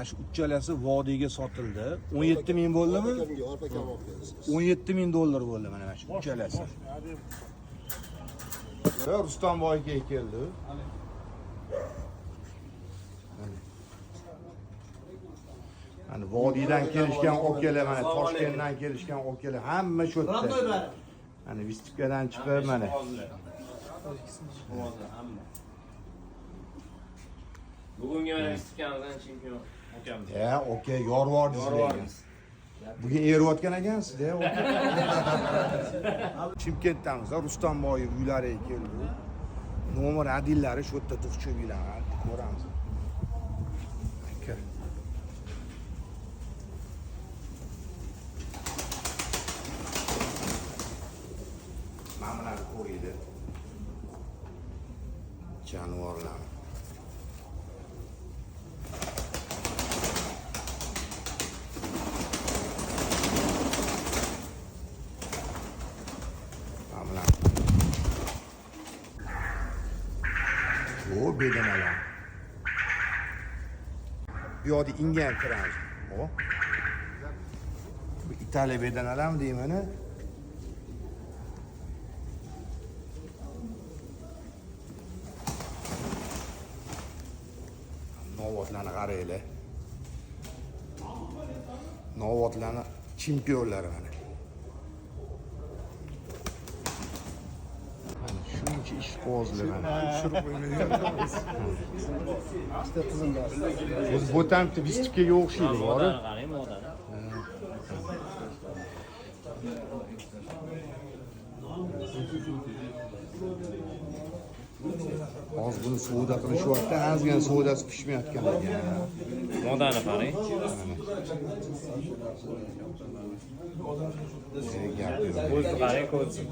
Shu uchalasi vodiyga sotildi. 17 ming bo'ldimi? 17 ming dollar bo'ldi mana shu uchalasi. Rustamboyga keldi. Hani vodiydan kelishgan okalar, mana Toshkentdan kelishgan okalar hamma shu yerda. Hani Vistipkadan chiqib mana. Bugungi mana Vistipkamizdan chempion akamiz. Okey, yorvordiz. Bugün eriyotgan ekansizda, Chimkentdamiz, Rustamboyev uylariga keldi. Nomer adillari shu yerda tiqchib yuradi, ko'ramiz. Mamlar ko'riydi. Jonivorlar. O bedanalar. Bu yoqda ingan kiramiz. O. Bu Italiya bedanalarmi deyman? Novotlarni qaranglar. Novotlarni chempionlari mana. Shuncha ish qo'zlar mana. Tushirib qo'ymaydigan. Ikkita tizim bor. O'zi bo'tamda Vistipkaga o'xshaydi, bor-ku. Qarang, modani. Hozir buni savdo qilishyapti, ozgina savdosi pishmayotgan ekan. Modani qarang. Gap yo'q. O'zi qarang, ko'rsin.